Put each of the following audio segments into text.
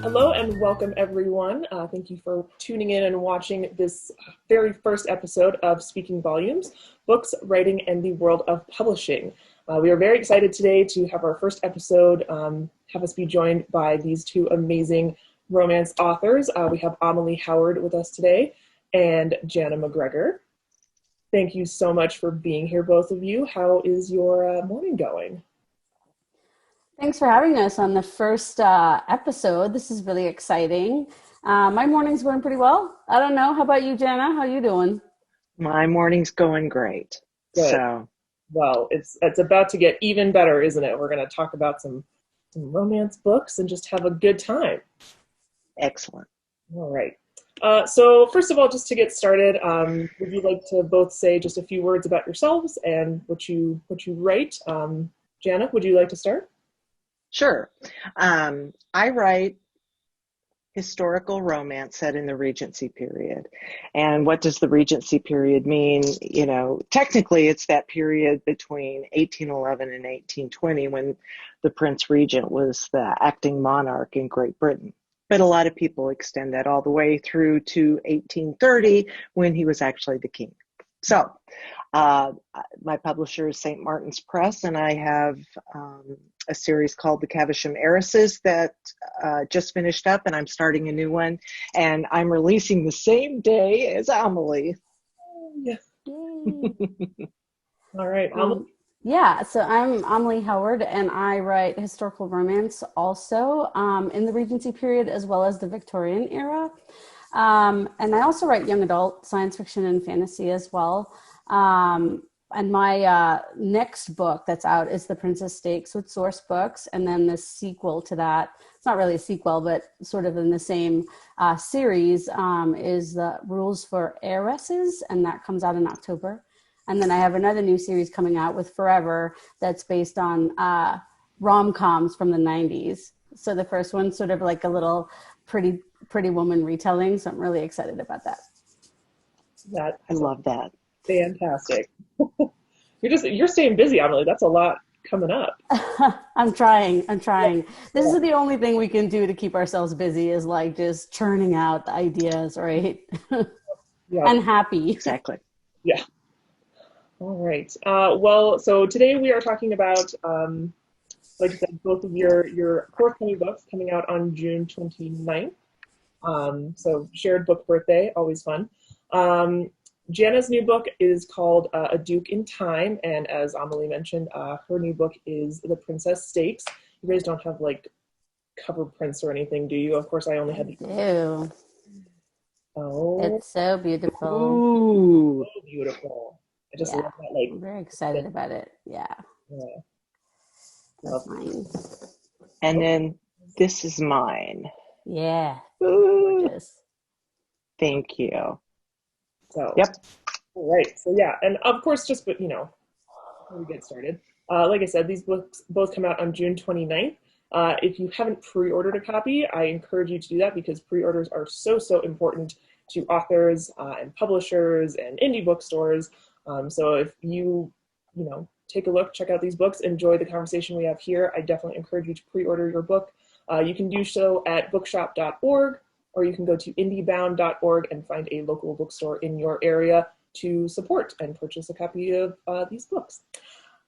Hello and welcome everyone. Thank you for tuning in and watching this very first episode of Speaking Volumes, Books, Writing, and the World of Publishing. We are very excited today to have our first episode, have us be joined by these two amazing romance authors. We have Amalie Howard with us today and Janna MacGregor. Thank you so much for being here, both of you. How is your morning going? Thanks for having us on the first episode. This is really exciting. My morning's going pretty well. I don't know. How about you, Janna? How you doing? My morning's going great. Good. So, well, it's about to get even better, isn't it? We're going to talk about some romance books and just have a good time. Excellent. All right. So first of all, just to get started, would you like to both say just a few words about yourselves and what you write? Janna, would you like to start? Sure. I write historical romance set in the Regency period. And what does the Regency period mean? You know, technically it's that period between 1811 and 1820 when the Prince Regent was the acting monarch in Great Britain. But a lot of people extend that all the way through to 1830 when he was actually the king. So my publisher is St. Martin's Press, and I have a series called The Caversham Heiresses that just finished up, and I'm starting a new one, and I'm releasing the same day as Amalie. Yeah. All right. Yeah, so I'm Amalie Howard, and I write historical romance also in the Regency period as well as the Victorian era. And I also write young adult science fiction and fantasy as well. And my next book that's out is The Princess Stakes with Source Books. And then the sequel to that, it's not really a sequel, but sort of in the same series, is The Rules for Heiresses. And that comes out in October. And then I have another new series coming out with Forever that's based on rom-coms from the 90s. So the first one's sort of like a little pretty woman retelling. So I'm really excited about that. I love that. Fantastic. You're staying busy, Amalie. That's a lot coming up. I'm trying. This is Yeah. the only thing we can do to keep ourselves busy is like just churning out the ideas, right? Yeah. And happy. Exactly. Yeah. All right. Well, so today we are talking about, like I said, both of your forthcoming books coming out on June 29th. So shared book birthday, always fun. Janna's new book is called A Duke in Time, and as Amalie mentioned, her new book is The Princess Stakes. You guys don't have like cover prints or anything, do you? Of course, I only had the. Ew. Oh, It's so beautiful. Ooh. so beautiful. I just Yeah. love that. Like, I'm very excited about it. Yeah. yeah. That's mine. And then this is mine. Yeah. Ooh. Gorgeous. Thank you. So, Yep. all right. So yeah, and of course, just before we get started, like I said, these books both come out on June 29th. If you haven't pre-ordered a copy, I encourage you to do that because pre-orders are so important to authors and publishers and indie bookstores. So if you take a look, check out these books, enjoy the conversation we have here, I definitely encourage you to pre-order your book. You can do so at bookshop.org, or you can go to indiebound.org and find a local bookstore in your area to support and purchase a copy of these books.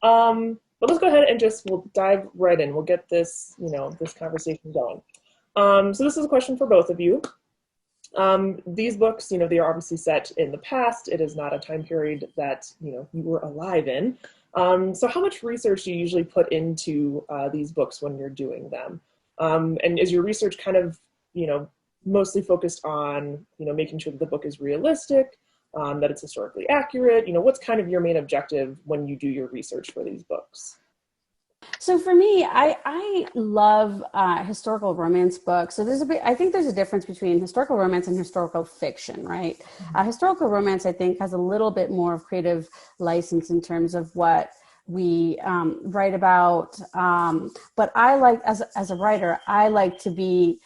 But let's go ahead and we'll dive right in. We'll get this, this conversation going. So this is a question for both of you. These books, they are obviously set in the past. It is not a time period that, you were alive in. So how much research do you usually put into these books when you're doing them? And is your research kind of, mostly focused on, making sure that the book is realistic, that it's historically accurate? What's kind of your main objective when you do your research for these books? So for me, I love historical romance books. So I think there's a difference between historical romance and historical fiction, right? Historical romance, I think, has a little bit more of creative license in terms of what we write about. But I like, as a writer, I like to be,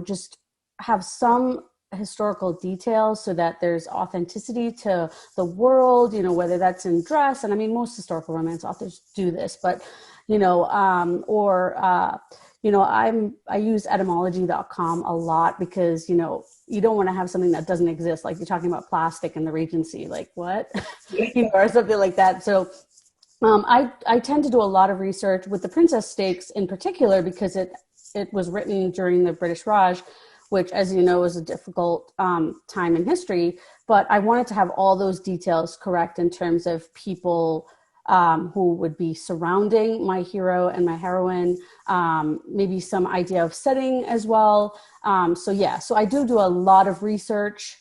just have some historical details so that there's authenticity to the world, whether that's in dress. And I mean, most historical romance authors do this, but, I use etymology.com a lot because, you don't want to have something that doesn't exist. Like you're talking about plastic in the Regency, like what, or something like that. So I tend to do a lot of research with the Princess Stakes in particular because it was written during the British Raj, which, as you know, is a difficult time in history. But I wanted to have all those details correct in terms of people who would be surrounding my hero and my heroine, maybe some idea of setting as well. So I do a lot of research.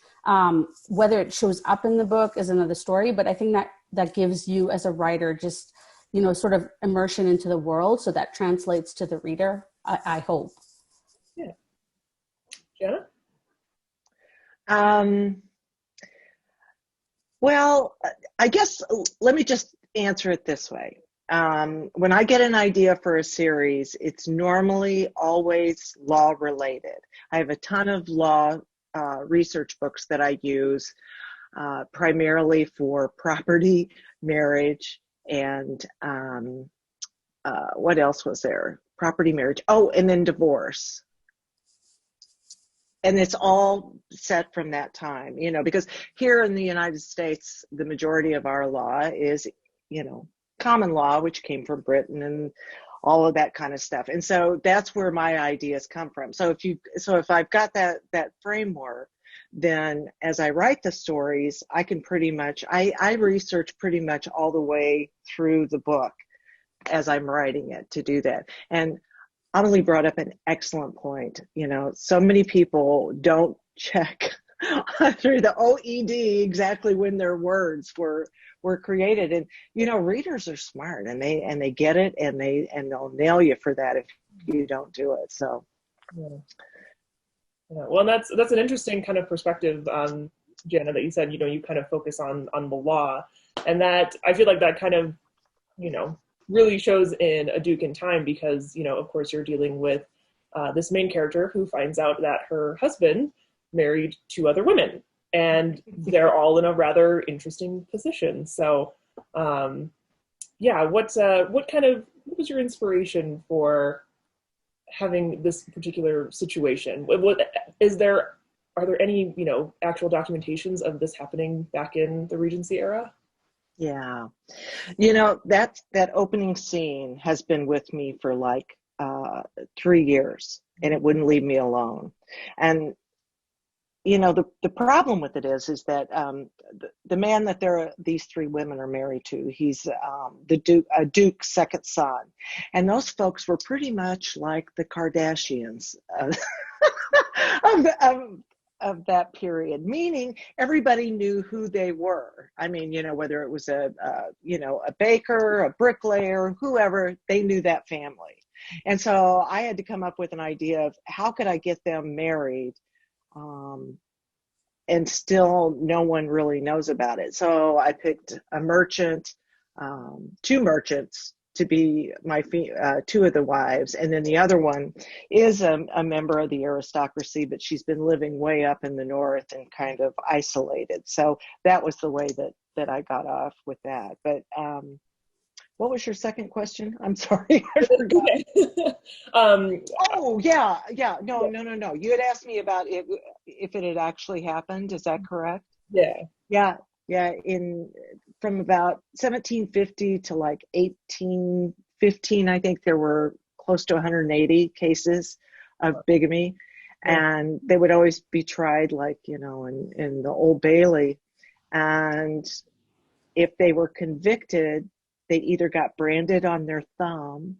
Whether it shows up in the book is another story, but I think that gives you as a writer just, sort of immersion into the world. So that translates to the reader, I hope. Yeah. Janna? Well, I guess let me just answer it this way. When I get an idea for a series, it's normally always law related. I have a ton of law research books that I use primarily for property, marriage, and what else was there? Property, marriage. Oh, and then divorce. And it's all set from that time, because here in the United States, the majority of our law is, common law, which came from Britain and all of that kind of stuff. And so that's where my ideas come from. So if I've got that framework, then as I write the stories, I can pretty much, I research pretty much all the way through the book as I'm writing it to do that. And Amalie brought up an excellent point. So many people don't check through the OED exactly when their words were created. And, readers are smart and they get it and they'll nail you for that if you don't do it. So. Yeah. Well, that's an interesting kind of perspective, Janna, that you said, you kind of focus on the law, and that I feel like that kind of, really shows in A Duke in Time because, of course you're dealing with this main character who finds out that her husband married 2 other women and they're all in a rather interesting position. So, what was your inspiration for having this particular situation? Are there any, actual documentations of this happening back in the Regency era? Yeah. That opening scene has been with me for like 3 years and it wouldn't leave me alone. And, the problem with it is that the man that these 3 women are married to, he's the Duke's second son. And those folks were pretty much like the Kardashians of that period, meaning everybody knew who they were. I mean, whether it was a baker, a bricklayer, whoever, they knew that family. And so I had to come up with an idea of how could I get them married and still no one really knows about it. So I picked a merchant, 2 merchants to be my 2 of the wives, and then the other one is a member of the aristocracy, but she's been living way up in the north and kind of isolated. So that was the way that I got off with that. But what was your second question? I'm sorry, I forgot. Oh yeah. No. You had asked me about it, if it had actually happened. Is that correct? Yeah. Yeah. From about 1750 to like 1815, I think there were close to 180 cases of bigamy, and they would always be tried like, in the Old Bailey. And if they were convicted, they either got branded on their thumb,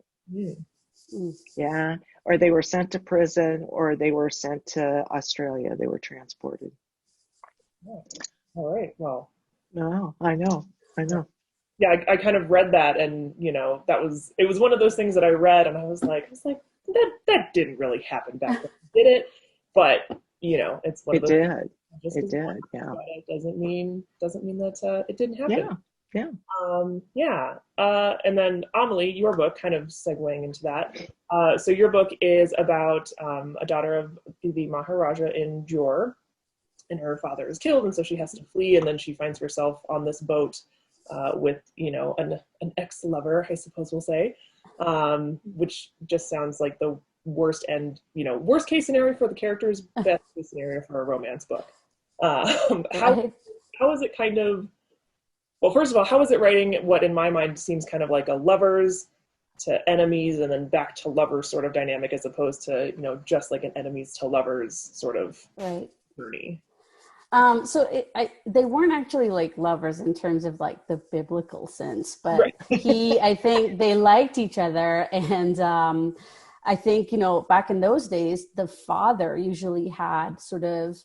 or they were sent to prison, or they were sent to Australia. They were transported. Oh, all right. Well, no, I know. Yeah, I kind of read that, and it was one of those things that I read, and I was like that didn't really happen back then, did it? But it's one of those. It did. Yeah. It doesn't mean that it didn't happen. Yeah. And then Amalie, your book, kind of segueing into that. So your book is about a daughter of the Maharaja in Johor, and her father is killed, and so she has to flee, and then she finds herself on this boat with an ex-lover, I suppose we'll say, which just sounds like the worst case scenario for the characters, best case scenario for a romance book. Right. How is it kind of, well, first of all, how is it writing what in my mind seems kind of like a lovers to enemies and then back to lovers sort of dynamic, as opposed to, just like an enemies to lovers sort of Right. journey? They weren't actually like lovers in terms of like the biblical sense, but Right. I think they liked each other. And I think, back in those days, the father usually had sort of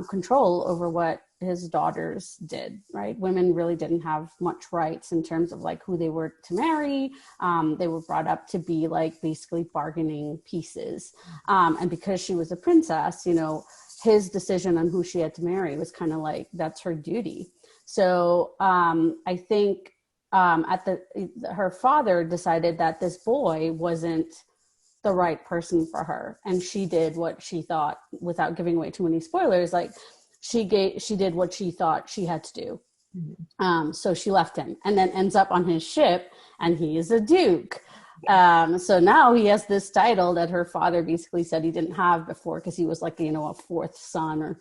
control over what his daughters did, right? Women really didn't have much rights in terms of like who they were to marry. They were brought up to be like basically bargaining pieces. And because she was a princess, his decision on who she had to marry was kind of like, that's her duty. So I think her father decided that this boy wasn't the right person for her. And she did what she thought, without giving away too many spoilers, like she did what she thought she had to do. Mm-hmm. So she left him and then ends up on his ship, and he is a duke. So now he has this title that her father basically said he didn't have before, because he was like, a fourth son, or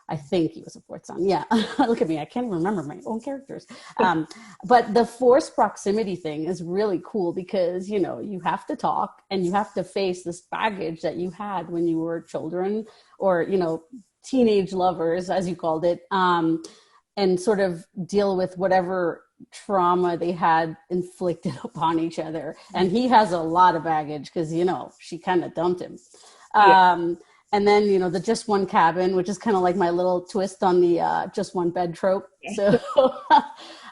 I think he was a fourth son. Yeah. Look at me. I can't remember my own characters. But the forced proximity thing is really cool because, you have to talk and you have to face this baggage that you had when you were children, or, teenage lovers, as you called it, and sort of deal with whatever trauma they had inflicted upon each other. And he has a lot of baggage because, she kind of dumped him. Yeah. And then, the just one cabin, which is kind of like my little twist on the just one bed trope. So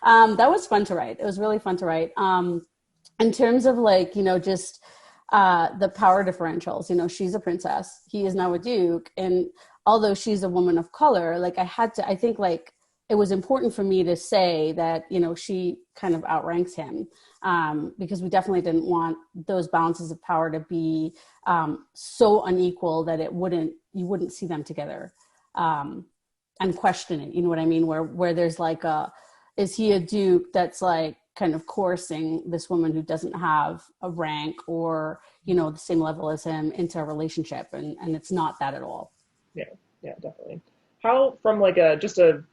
that was fun to write. It was really fun to write. In terms of like, just the power differentials, she's a princess. He is now a duke. And although she's a woman of color, like I think like it was important for me to say that, she kind of outranks him, because we definitely didn't want those balances of power to be so unequal that you wouldn't see them together and question it. You know what I mean? Where there's like is he a duke that's like kind of coercing this woman who doesn't have a rank or, the same level as him into a relationship? And it's not that at all. Yeah, definitely. How, from like just a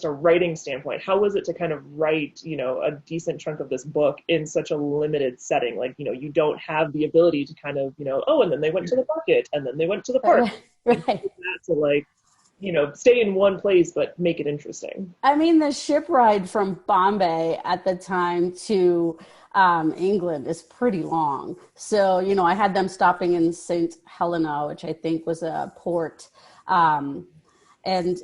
writing standpoint, how was it to kind of write, a decent chunk of this book in such a limited setting? Like, you don't have the ability to kind of, and then they went to the market and then they went to the park. Right. To like, stay in one place, but make it interesting. I mean, the ship ride from Bombay at the time to England is pretty long. So, I had them stopping in St. Helena, which I think was a port. And,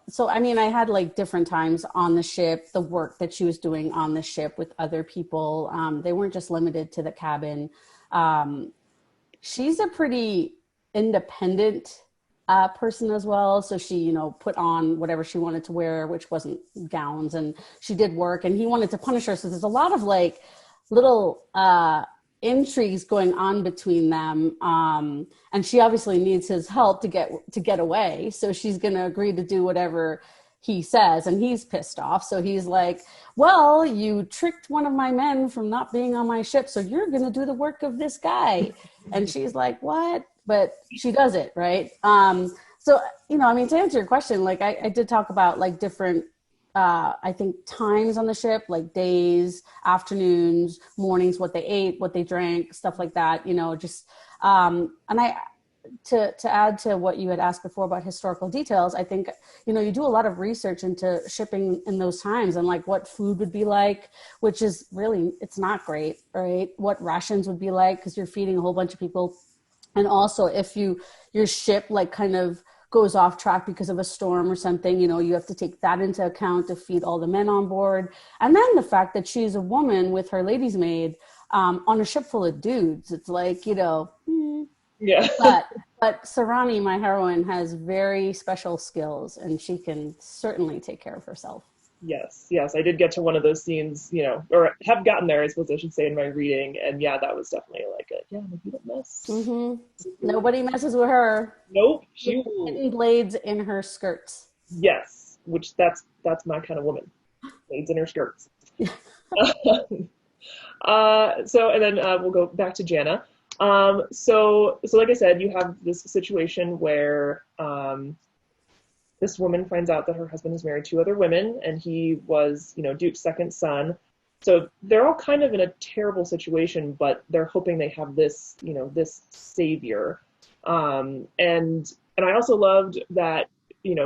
so, I mean, I had like different times on the ship, the work that she was doing on the ship with other people. They weren't just limited to the cabin. She's a pretty independent person as well. So she, put on whatever she wanted to wear, which wasn't gowns, and she did work, and he wanted to punish her. So there's a lot of like little intrigues going on between them, and she obviously needs his help to get away, so she's going to agree to do whatever he says, and he's pissed off. So he's like, well, you tricked one of my men from not being on my ship, so you're going to do the work of this guy. And she's like, what? But she does it, right? So I mean, to answer your question, like I did talk about like different I think times on the ship, like days, afternoons, mornings, what they ate, what they drank, stuff like that, just, and to add to what you had asked before about historical details, I think, you do a lot of research into shipping in those times and like what food would be like, which is really, it's not great, right? What rations would be like, because you're feeding a whole bunch of people. And also if your ship like kind of goes off track because of a storm or something, you have to take that into account to feed all the men on board. And then the fact that she's a woman with her lady's maid on a ship full of dudes, it's like, Yeah. But Sarani, my heroine, has very special skills, and she can certainly take care of herself. Yes. I did get to one of those scenes, or have gotten there, I suppose I should say, in my reading. And yeah, that was definitely like you don't mess. Mm-hmm. Nobody messes with her. Nope. Hidden blades in her skirts. Yes, which that's my kind of woman. Blades in her skirts. So, and then we'll go back to Janna. So like I said, you have this situation where this woman finds out that her husband is married to other women, and he was, Duke's second son. So they're all kind of in a terrible situation, but they're hoping they have this, this savior. And I also loved that,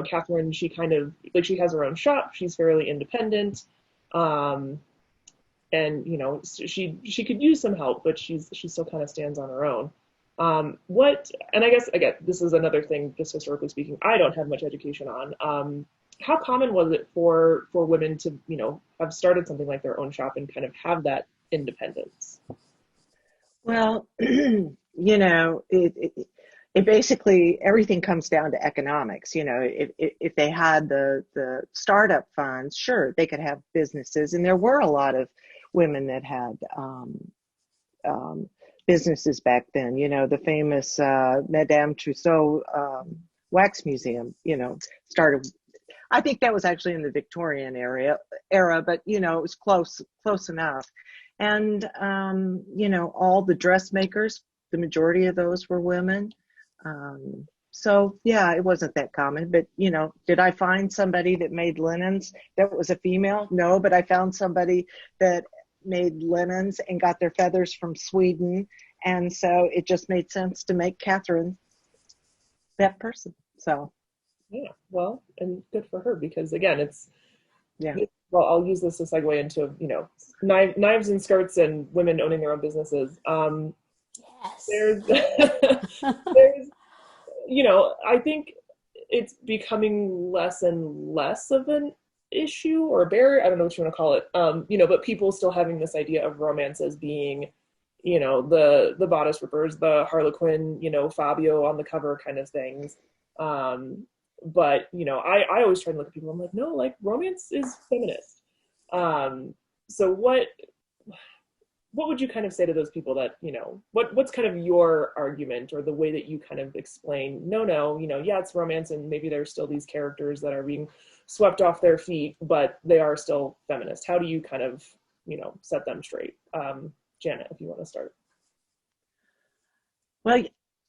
Catherine, she kind of like she has her own shop. She's fairly independent. Um, and she could use some help, but she still kind of stands on her own. What and I guess again, this is another thing, just historically speaking, I don't have much education on. How common was it for women to have started something like their own shop and kind of have that independence? Well, it basically everything comes down to economics. If they had the startup funds, sure, they could have businesses, and there were a lot of women that had businesses back then. The famous Madame Trousseau wax museum, started. I think that was actually in the Victorian era, but it was close enough. And all the dressmakers, the majority of those were women. So yeah, it wasn't that common. But did I find somebody that made linens that was a female? No, but I found somebody that made linens and got their feathers from Sweden, and so it just made sense to make Catherine that person. So Yeah, well, and good for her, because again, yeah. well, I'll use this to segue into knives and skirts and women owning their own businesses. Yes. There's there's I think it's becoming less and less of an issue or a barrier. I don't know what you want to call it. But people still having this idea of romance as being, the bodice rippers, the Harlequin, Fabio on the cover kind of things. But I always try to look at people. I'm like, no, like romance is feminist. So what would you kind of say to those people that, what's kind of your argument or the way that you kind of explain, no, yeah, it's romance and maybe there's still these characters that are being swept off their feet, but they are still feminist. How do you kind of, set them straight? Janet, if you want to start. Well,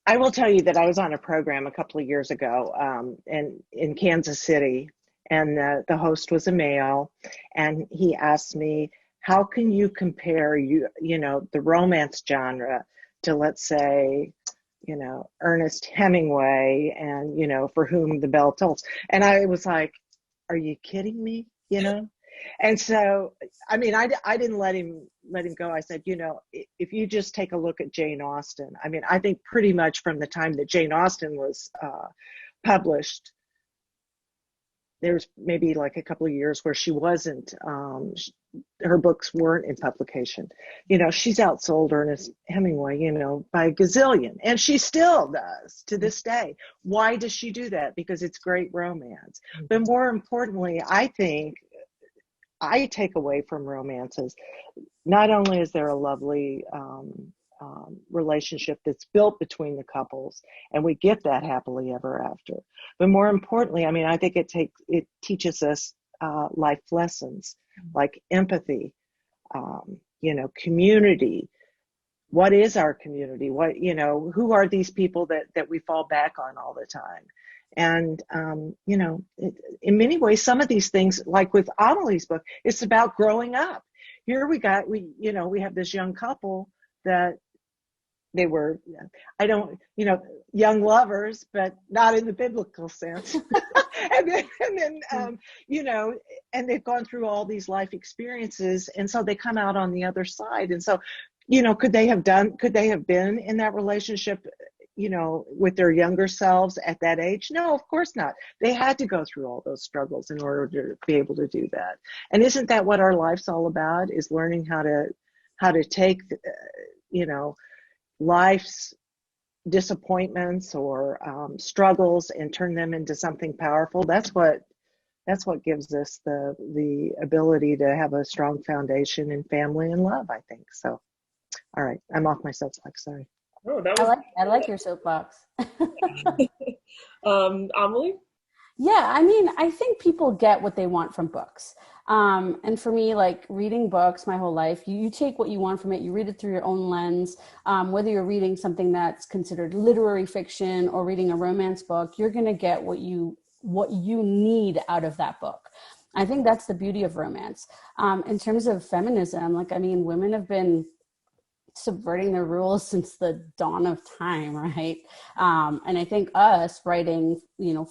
I will tell you that I was on a program a couple of years ago, and in Kansas City, and the host was a male, and he asked me, how can you compare the romance genre to, let's say, Ernest Hemingway and, For Whom the Bell Tolls? And I was like, are you kidding me? And so, I mean, I didn't let him go. I said, if you just take a look at Jane Austen, I mean, I think pretty much from the time that Jane Austen was published, there's maybe like a couple of years where she wasn't, her books weren't in publication. She's outsold Ernest Hemingway, by a gazillion, and she still does to this day. Why does she do that? Because it's great romance. But more importantly, I think I take away from romances, not only is there a lovely relationship that's built between the couples, and we get that happily ever after, but more importantly, I mean, I think it teaches us life lessons like empathy, community. What is our community? What, who are these people that we fall back on all the time? And, in many ways, some of these things, like with Amalie's book, it's about growing up. Here we have this young couple that they were, young lovers, but not in the biblical sense. And they've gone through all these life experiences. And so they come out on the other side. And so, could they have been in that relationship, with their younger selves at that age? No, of course not. They had to go through all those struggles in order to be able to do that. And isn't that what our life's all about, is learning how to take, life's disappointments or struggles and turn them into something powerful? That's what gives us the ability to have a strong foundation in family and love, I think. So, all right, I'm off my soapbox. Sorry. Oh, that was I like your soapbox. Amalie? Yeah, I mean, I think people get what they want from books. And for me, like reading books my whole life, you take what you want from it, you read it through your own lens. Whether you're reading something that's considered literary fiction or reading a romance book, you're going to get what you need out of that book. I think that's the beauty of romance. In terms of feminism, like, I mean, women have been subverting their rules since the dawn of time, right? And I think us writing,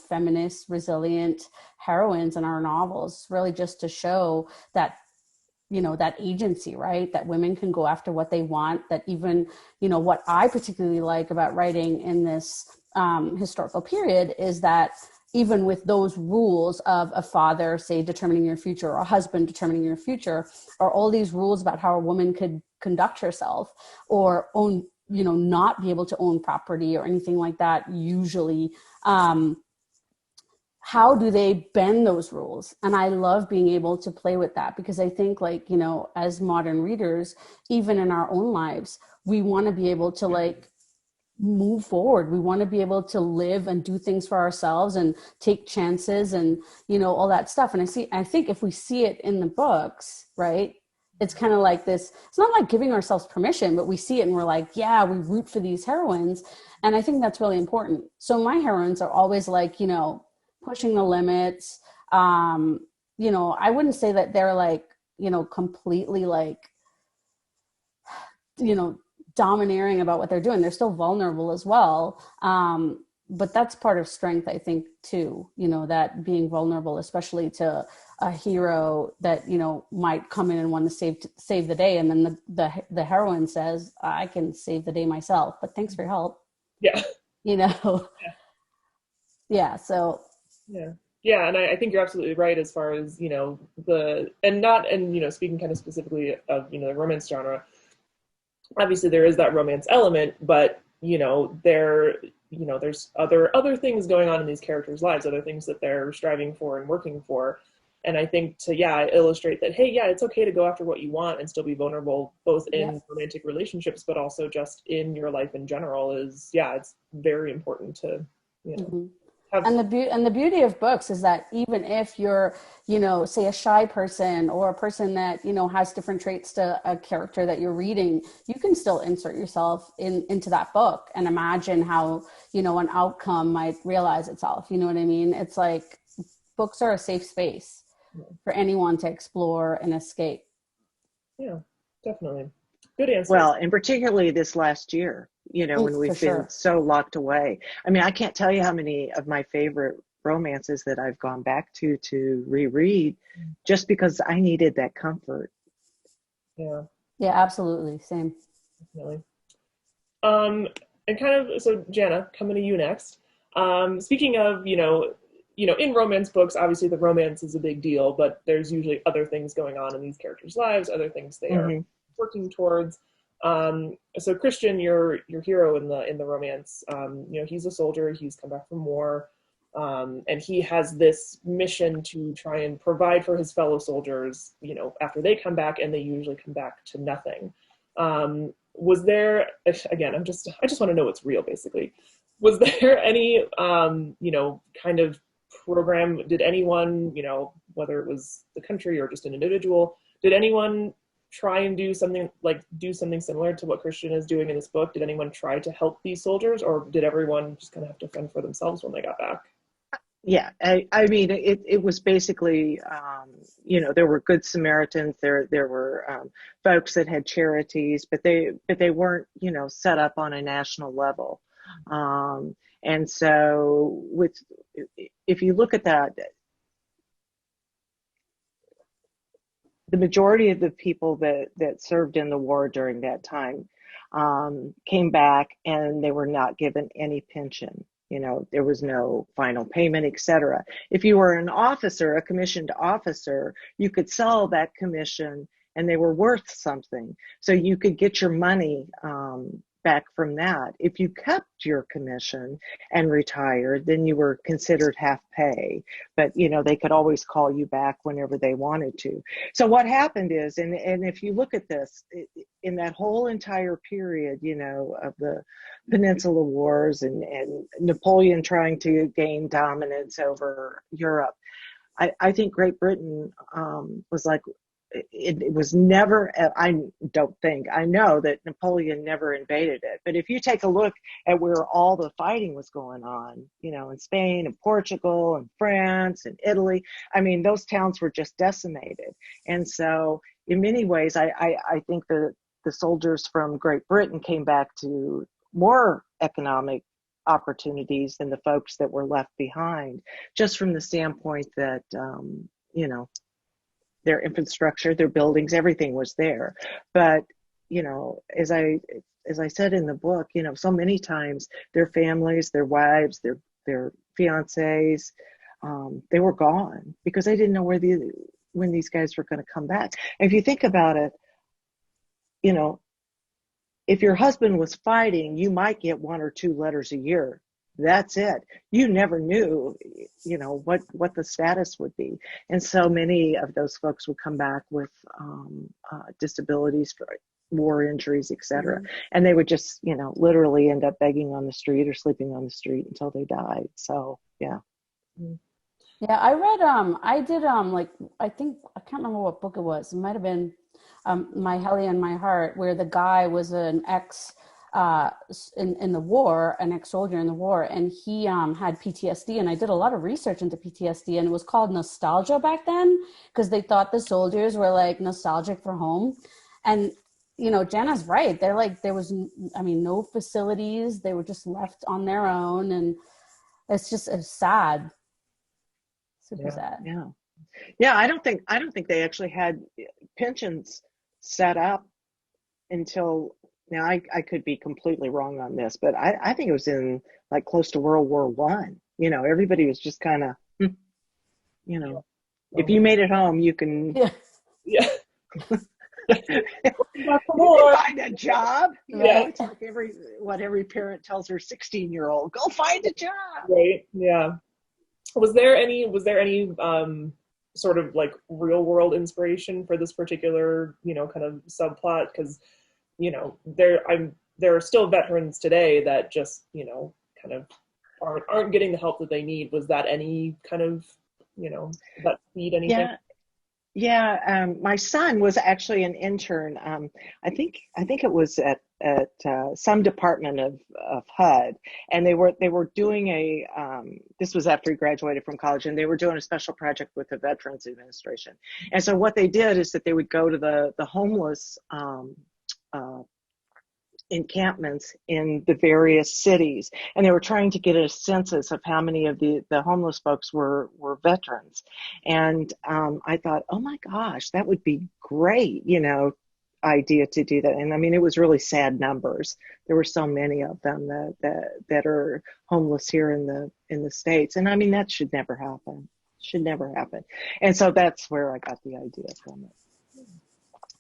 feminist, resilient heroines in our novels, really just to show that, that agency, right? That women can go after what they want, that even, what I particularly like about writing in this historical period is that even with those rules of a father, say, determining your future, or a husband determining your future, or all these rules about how a woman could conduct herself or own, not be able to own property or anything like that, usually, how do they bend those rules? And I love being able to play with that, because I think, like, as modern readers, even in our own lives, we want to be able to, like, move forward. We want to be able to live and do things for ourselves and take chances and, all that stuff. And I think if we see it in the books, right, it's kind of like this, it's not like giving ourselves permission, but we see it and we're like, yeah, we root for these heroines. And I think that's really important. So my heroines are always like, pushing the limits. I wouldn't say that they're like, completely like, domineering about what they're doing. They're still vulnerable as well. But that's part of strength, I think, too, that being vulnerable, especially to a hero that, might come in and want to save the day. And then the heroine says, I can save the day myself, but thanks for your help. Yeah. Yeah. Yeah. So. Yeah. Yeah. And I think you're absolutely right as far as, speaking kind of specifically of, the romance genre, obviously there is that romance element, but there's other things going on in these characters' lives, other things that they're striving for and working for. And I think to illustrate that, hey, yeah, it's okay to go after what you want and still be vulnerable, both in romantic relationships, but also just in your life in general, it's very important to mm-hmm. And the beauty of books is that even if you're, say a shy person or a person that, has different traits to a character that you're reading, you can still insert yourself into that book and imagine how, an outcome might realize itself. You know what I mean? It's like books are a safe space for anyone to explore and escape. Yeah, definitely. Good answer. Well, and particularly this last year, when we've been so locked away. I mean, I can't tell you how many of my favorite romances that I've gone back to reread just because I needed that comfort. Yeah. Yeah, absolutely. Same. Definitely. And kind of, so Janna, coming to you next. Speaking of, in romance books, obviously the romance is a big deal, but there's usually other things going on in these characters' lives, other things they are working towards. So Christian, your hero in the romance, he's a soldier. He's come back from war, and he has this mission to try and provide for his fellow soldiers. After they come back, and they usually come back to nothing. Was there, again? I just want to know what's real, basically. Was there any, kind of program? Did anyone, whether it was the country or just an individual, did anyone try and do something similar to what Christian is doing in this book? Did anyone try to help these soldiers, or did everyone just kind of have to fend for themselves when they got back? Yeah, I mean, it was basically, there were good Samaritans, there were folks that had charities, but they weren't, set up on a national level. And so if you look at that, the majority of the people that served in the war during that time came back, and they were not given any pension. There was no final payment, etc. If you were an officer, a commissioned officer, you could sell that commission, and they were worth something. So you could get your money back from that. If you kept your commission and retired, then you were considered half pay. But, they could always call you back whenever they wanted to. So what happened is, and if you look at this, in that whole entire period, of the Peninsula Wars and Napoleon trying to gain dominance over Europe, I think Great Britain was like, it was never, I don't think, I know that Napoleon never invaded it. But if you take a look at where all the fighting was going on, in Spain and Portugal and France and Italy, I mean, those towns were just decimated. And so in many ways, I think that the soldiers from Great Britain came back to more economic opportunities than the folks that were left behind, just from the standpoint that, their infrastructure, their buildings, everything was there. But, as I said in the book, so many times their families, their wives, their fiancés, they were gone because they didn't know when these guys were going to come back. And if you think about it, if your husband was fighting, you might get 1 or 2 letters a year. That's it. You never knew, what the status would be. And so many of those folks would come back with disabilities, for war injuries, etc. Mm-hmm. And they would just, literally end up begging on the street or sleeping on the street until they died. So, yeah. Yeah, I read, I did, I think, I can't remember what book it was. It might have been My Helly and My Heart, where the guy was an in the war, an ex-soldier in the war, and he had PTSD, and I did a lot of research into PTSD, and it was called nostalgia back then because they thought the soldiers were like nostalgic for home. And Janna's right, they're like, there was no facilities, they were just left on their own, and it's sad, super sad. Yeah, I don't think they actually had pensions set up until, now I could be completely wrong on this, but I think it was in like close to World War I. Everybody was just kind of, if you made it home, you can, Yeah. find a job. It's like every parent tells their 16-year-old, go find a job. Right. Yeah. Was there any sort of like real world inspiration for this particular, kind of subplot? Because, there are still veterans today that just, kind of aren't getting the help that they need. Was that any kind of, that feed anything? Yeah. My son was actually an intern. I think it was at some department of HUD, and they were doing this was after he graduated from college, and they were doing a special project with the Veterans Administration. And so what they did is that they would go to the homeless encampments in the various cities, and they were trying to get a census of how many of the homeless folks were veterans. And I thought, oh my gosh, that would be great, idea to do that. And I mean, it was really sad numbers. There were so many of them that are homeless here in the States. And I mean, that should never happen. And so that's where I got the idea from it,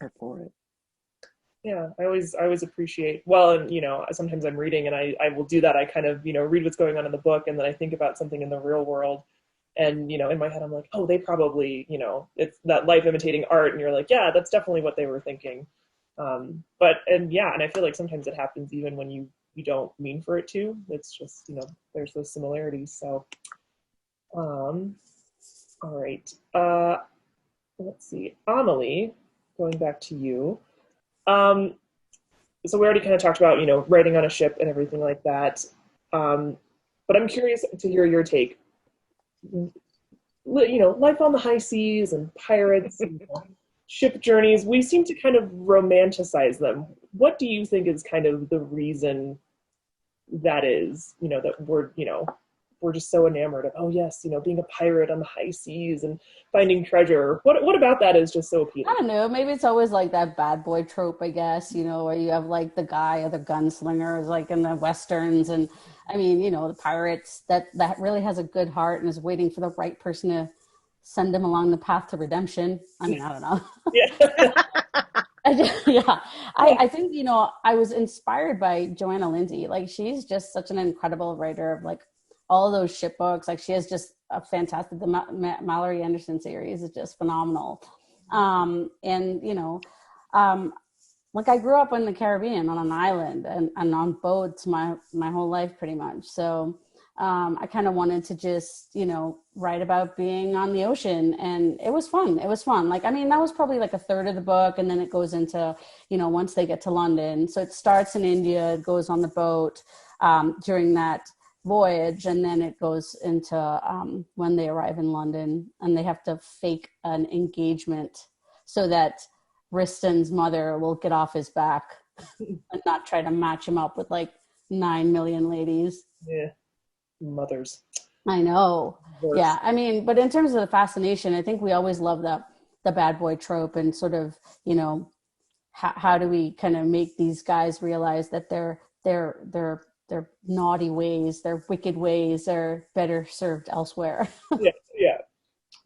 or for it. Yeah, I always appreciate, and sometimes I'm reading and I will do that. I kind of, read what's going on in the book, and then I think about something in the real world, and, in my head I'm like, oh, they probably, it's that life imitating art, and you're like, yeah, that's definitely what they were thinking. And I feel like sometimes it happens even when you don't mean for it to. It's just, there's those similarities. So, all right. Let's see. Amalie, going back to you. So we already kind of talked about, writing on a ship and everything like that. But I'm curious to hear your take. Life on the high seas and pirates and ship journeys, we seem to kind of romanticize them. What do you think is kind of the reason that is, that we're just so enamored of, oh yes, being a pirate on the high seas and finding treasure. What about that is just so appealing? I don't know. Maybe it's always like that bad boy trope, I guess, where you have like the guy or the gunslinger is like in the Westerns. And I mean, the pirates that really has a good heart and is waiting for the right person to send him along the path to redemption. I mean, I don't know. Yeah. I think, I was inspired by Joanna Lindsey. Like, she's just such an incredible writer of like all those ship books. Like, she has just a fantastic, the Mallory Anderson series is just phenomenal. Like, I grew up in the Caribbean on an island and on boats my whole life pretty much. So I kind of wanted to just, write about being on the ocean, and it was fun. It was fun. Like, I mean, that was probably like a third of the book, and then it goes into, once they get to London. So it starts in India, it goes on the boat during that voyage, and then it goes into when they arrive in London, and they have to fake an engagement so that Rhystan's mother will get off his back and not try to match him up with like 9 million ladies. Yeah, mothers. I know. Worse. Yeah, I mean, but in terms of the fascination, I think we always love the bad boy trope, and sort of, how do we kind of make these guys realize that their naughty ways, their wicked ways are better served elsewhere. Yeah,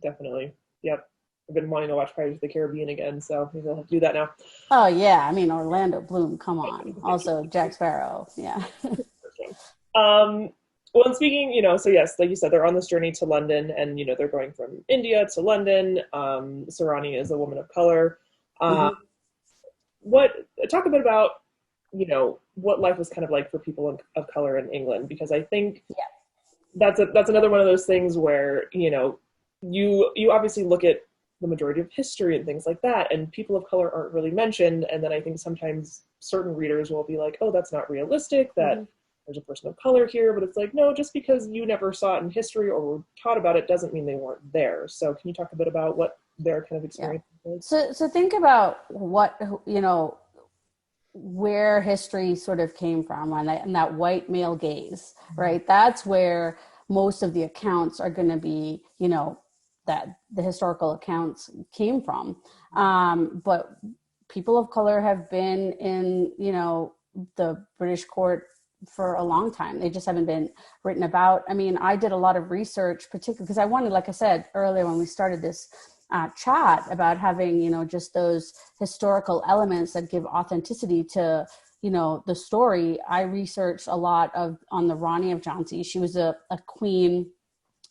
definitely. Yep. I've been wanting to watch Pirates of the Caribbean again, so maybe I'll have to do that now. Oh yeah, I mean, Orlando Bloom, come on. Also Jack Sparrow, yeah. Well, and speaking, so yes, like you said, they're on this journey to London, and they're going from India to London. Sarani is a woman of color. Talk a bit about what life was kind of like for people of color in England, because I think that's another one of those things where you obviously look at the majority of history and things like that, and people of color aren't really mentioned, and then I think sometimes certain readers will be like, oh, that's not realistic, that there's a person of color here, but it's like, no, just because you never saw it in history or were taught about it doesn't mean they weren't there. So can you talk a bit about what their kind of experience was? So think about what, where history sort of came from, and that white male gaze, right? That's where most of the accounts are going to be, that the historical accounts came from. But people of color have been in, the British court for a long time. They just haven't been written about. I mean, I did a lot of research, particularly because I wanted, like I said earlier when we started this chat, about having, just those historical elements that give authenticity to, the story. I researched a lot on the Rani of Jhansi. She was a queen,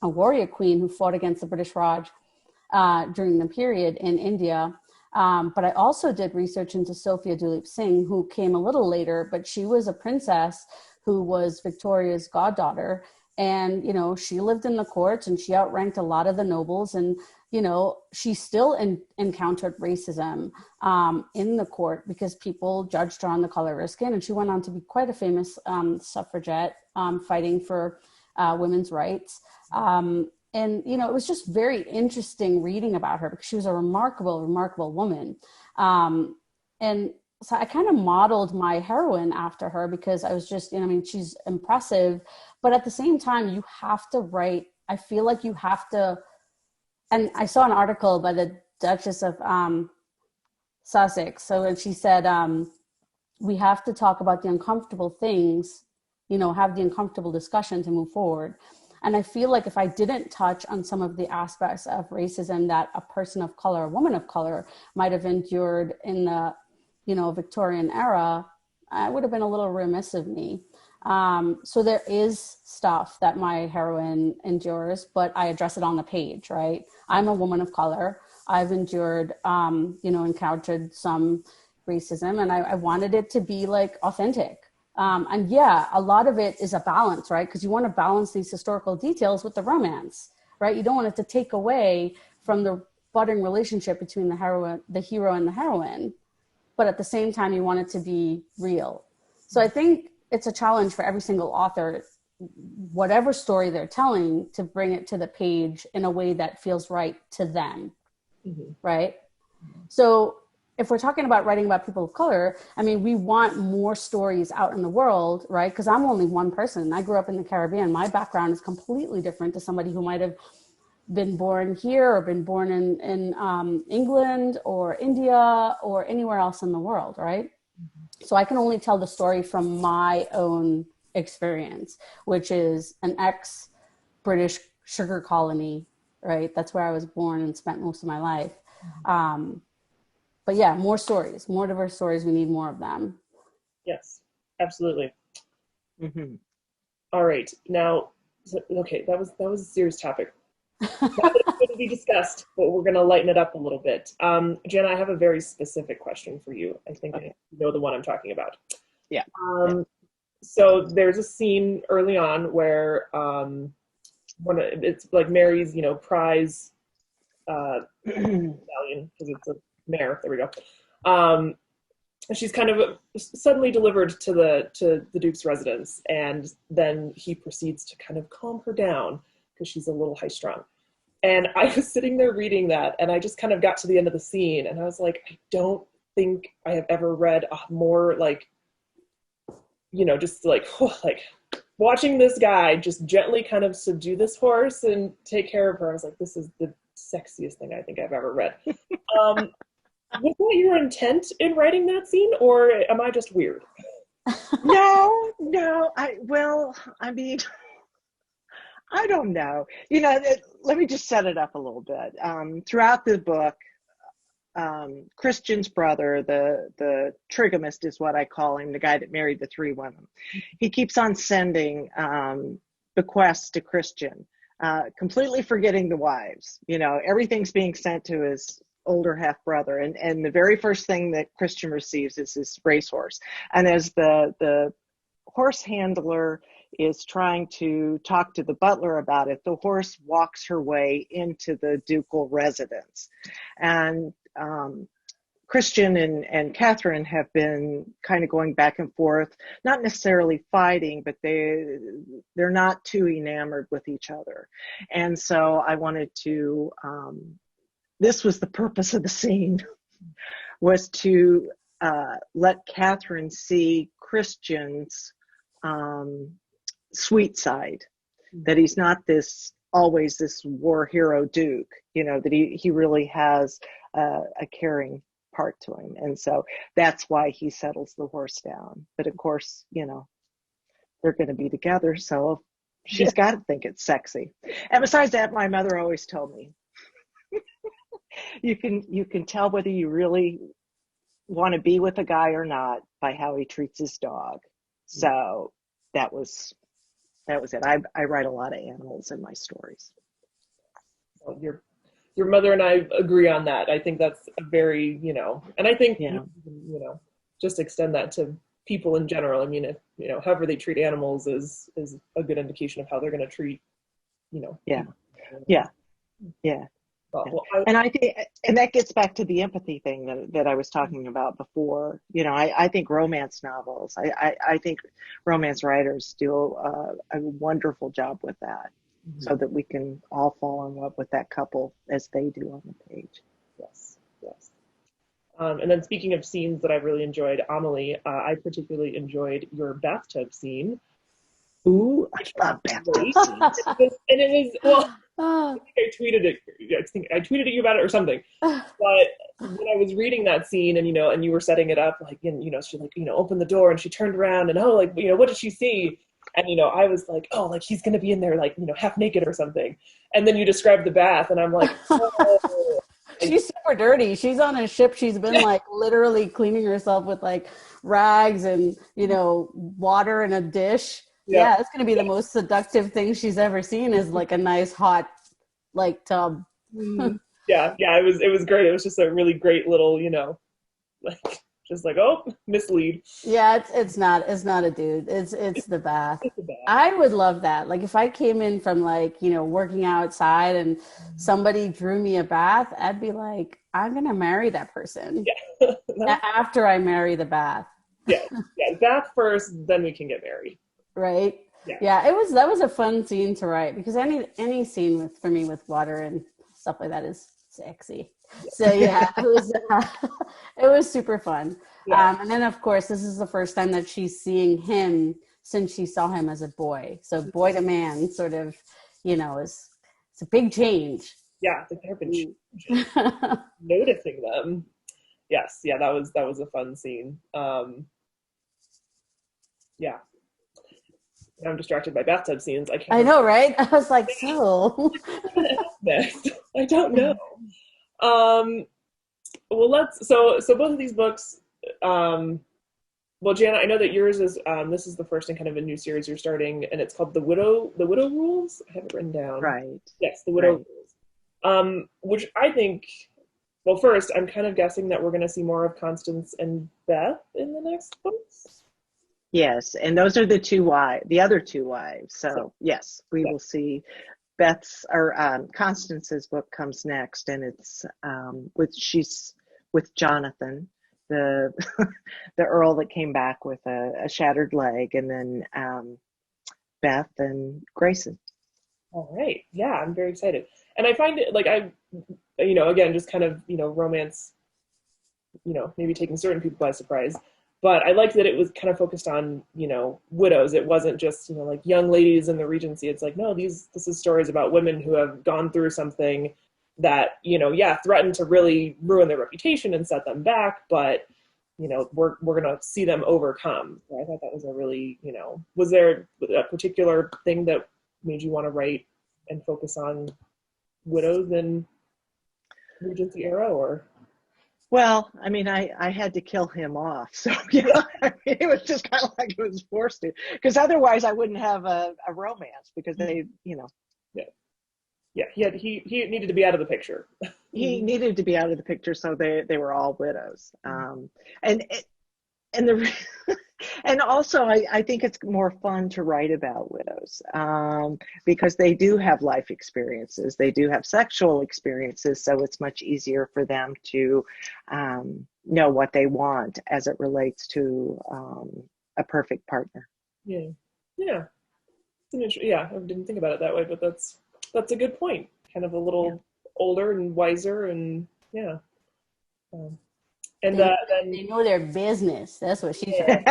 a warrior queen who fought against the British Raj during the period in India. But I also did research into Sophia Duleep Singh, who came a little later, but she was a princess who was Victoria's goddaughter. And, she lived in the courts, and she outranked a lot of the nobles. And, she still encountered racism in the court because people judged her on the color of her skin. And she went on to be quite a famous suffragette fighting for women's rights. And, it was just very interesting reading about her because she was a remarkable, remarkable woman. And so I kind of modeled my heroine after her because I was just, she's impressive, but at the same time, you have to write, I feel like you have to, and I saw an article by the Duchess of Sussex. So she said, we have to talk about the uncomfortable things, have the uncomfortable discussion to move forward. And I feel like if I didn't touch on some of the aspects of racism that a person of color, a woman of color, might have endured in the, Victorian era, I would have been a little remiss of me. So there is stuff that my heroine endures, but I address it on the page, right? I'm a woman of color. I've endured, encountered some racism, and I wanted it to be like authentic. And yeah, a lot of it is a balance, right? Because you want to balance these historical details with the romance, right? You don't want it to take away from the budding relationship between the hero and the heroine, but at the same time, you want it to be real. So I think it's a challenge for every single author, whatever story they're telling, to bring it to the page in a way that feels right to them, right? So if we're talking about writing about people of color, I mean, we want more stories out in the world, right? Because I'm only one person. I grew up in the Caribbean. My background is completely different to somebody who might have been born here or been born in England or India or anywhere else in the world, right? So I can only tell the story from my own experience, which is an ex-British sugar colony, right? That's where I was born and spent most of my life. But yeah, more stories, more diverse stories. We need more of them. Yes, absolutely. All right. Now, okay, that was a serious topic. That was going to be discussed, but we're going to lighten it up a little bit. Jenna, I have a very specific question for you. I think you know the one I'm talking about. Yeah. so there's a scene early on where it's like Mary's, prize medallion, because it's a mare. There we go. She's kind of suddenly delivered to the Duke's residence, and then he proceeds to kind of calm her down because she's a little high strung. And I was sitting there reading that, and I just kind of got to the end of the scene, and I was like, I don't think I have ever read a more like, just like, like watching this guy just gently kind of subdue this horse and take care of her. I was like, this is the sexiest thing I think I've ever read. Was that your intent in writing that scene, or am I just weird? No. I mean, I don't know. Let me just set it up a little bit. Throughout the book, Christian's brother, the trigamist is what I call him, the guy that married the 3 women. He keeps on sending bequests to Christian, completely forgetting the wives. Everything's being sent to his older half brother, and the very first thing that Christian receives is his racehorse. And as the horse handler is trying to talk to the butler about it, the horse walks her way into the ducal residence. And Christian and Katherine have been kind of going back and forth, not necessarily fighting, but they're not too enamored with each other. And so I wanted to, this was the purpose of the scene, was to let Katherine see Christian's sweet side, that he's not always this war hero Duke, that he really has a caring part to him. And so that's why he settles the horse down. But of course, they're going to be together, so she's got to think it's sexy. And besides that, my mother always told me, you can tell whether you really want to be with a guy or not by how he treats his dog. So that was it. I write a lot of animals in my stories. Well, your mother and I agree on that. I think that's a very, and I think, just extend that to people in general. I mean, if, however they treat animals is a good indication of how they're going to treat, Yeah. Well, and I think, and that gets back to the empathy thing that I was talking about before. I think romance novels, I think romance writers do a wonderful job with that, so that we can all fall in love with that couple as they do on the page. Yes. And then speaking of scenes that I've really enjoyed, Amalie, I particularly enjoyed your bathtub scene. Ooh, I love bathtub scenes. And it was, well, I think I tweeted it. I think I tweeted at you about it or something. But when I was reading that scene, and and you were setting it up, like, and she like opened the door and she turned around and what did she see? And I was like, oh, like he's gonna be in there like half naked or something. And then you described the bath, and I'm like, oh. She's super dirty. She's on a ship. She's been like literally cleaning herself with like rags and water in a dish. Yeah, it's gonna be the most seductive thing she's ever seen, is like a nice hot like tub. Yeah, it was great. It was just a really great little, like just like, oh, mislead. Yeah, it's not a dude. It's the bath. It's the bath. I would love that. Like if I came in from like, working outside and somebody drew me a bath, I'd be like, I'm gonna marry that person. Yeah. After I marry the bath. Yeah, bath first, then we can get married. Right. Yeah. That was a fun scene to write, because any scene for me with water and stuff like that is sexy. So yeah, it was super fun. Yeah. And then of course this is the first time that she's seeing him since she saw him as a boy. So boy to man sort of, it's a big change. Yeah, there have been noticing them. Yes, yeah, that was a fun scene. Yeah. I'm distracted by bathtub scenes. I know, right? I was like, so. Next, I don't know. Well, so both of these books. Well, Janna, I know that yours is. This is the first in kind of a new series you're starting, and it's called The Widow Rules. I have it written down. Right. Yes, The Widow Rules. Which I think. Well, first, I'm kind of guessing that we're going to see more of Constance and Beth in the next books. Yes, and those are the other two wives. So yes, we Yeah. will see. Beth's or Constance's book comes next, and it's she's with Jonathan, the the Earl that came back with a shattered leg, and then Beth and Grayson. All right. Yeah, I'm very excited. And I find it like again, just kind of, romance, maybe taking certain people by surprise. But I liked that it was kind of focused on, widows. It wasn't just, like young ladies in the Regency. It's like, no, this is stories about women who have gone through something that, threatened to really ruin their reputation and set them back, but we're gonna see them overcome. So I thought that was a really, was there a particular thing that made you want to write and focus on widows in Regency era, or? Well, I mean, I had to kill him off, so yeah, I mean, it was just kind of like it was forced to, because otherwise I wouldn't have a romance because Yeah, yeah, he needed to be out of the picture. he needed to be out of the picture, so they were all widows, and and the and also I think it's more fun to write about widows because they do have life experiences, they do have sexual experiences, so it's much easier for them to know what they want as it relates to a perfect partner. Yeah, yeah, yeah. I didn't think about it that way, but that's a good point. Kind of a Yeah. little older and wiser, and yeah. Um, and They, then they know their business. That's what she said.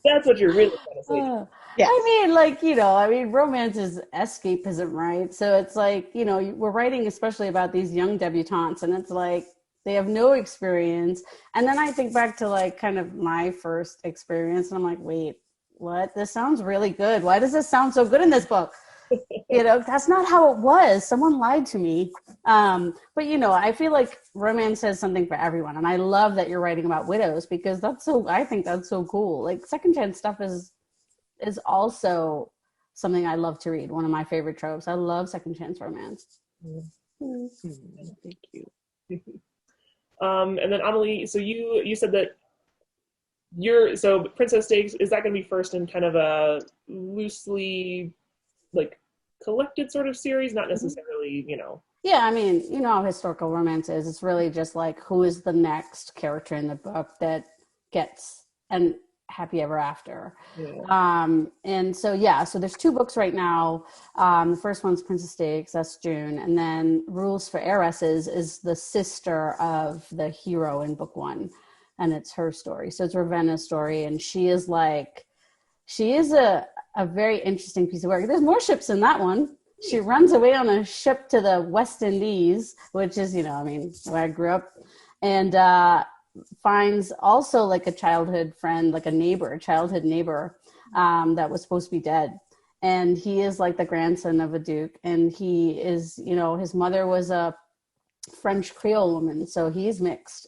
that's what you're really trying to say. Yes. I mean, romance is escapism, right? So it's like, we're writing especially about these young debutantes, and it's like they have no experience. And then I think back to like kind of my first experience, and I'm like, wait, what? This sounds really good. Why does this sound so good in this book? That's not how it was. Someone lied to me. But I feel like romance has something for everyone, and I love that you're writing about widows because I think that's so cool. Like second chance stuff is also something I love to read. One of my favorite tropes. I love second chance romance. Thank you. And then Amalie, so you said that so Princess Stakes, is that going to be first in kind of a loosely like collected sort of series, not necessarily, Yeah, I mean, how historical romance is. It's really just like who is the next character in the book that gets an happy ever after. Yeah. And so so there's two books right now. The first one's Princess Stakes, that's June, and then Rules for Heiresses is the sister of the hero in book one, and it's her story. So it's Ravenna's story, and she is a very interesting piece of work. There's more ships in that one. She runs away on a ship to the West Indies, which is, where I grew up, and finds also like a childhood friend, like a childhood neighbor that was supposed to be dead. And he is like the grandson of a duke. And he is, his mother was a French Creole woman, so he's mixed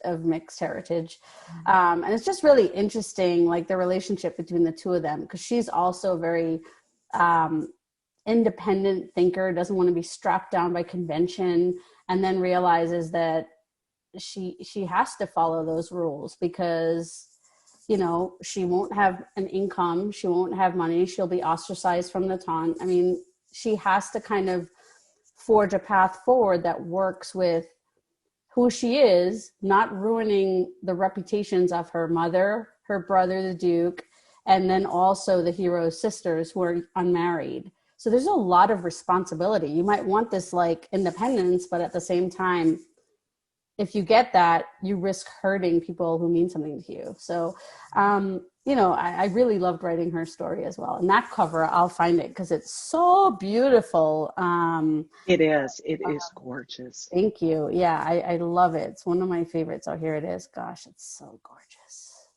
heritage. And it's just really interesting, like the relationship between the two of them, because she's also very independent thinker, doesn't want to be strapped down by convention, and then realizes that she has to follow those rules because she won't have an income, she won't have money, she'll be ostracized from the town. I mean, she has to kind of forge a path forward that works with who she is, not ruining the reputations of her mother, her brother, the Duke, and then also the hero's sisters who are unmarried. So there's a lot of responsibility. You might want this like independence, but at the same time, if you get that, you risk hurting people who mean something to you. So, I really loved writing her story as well. And that cover, I'll find it because it's so beautiful. It is gorgeous. Thank you. Yeah, I love it. It's one of my favorites. Oh, here it is. Gosh, it's so gorgeous.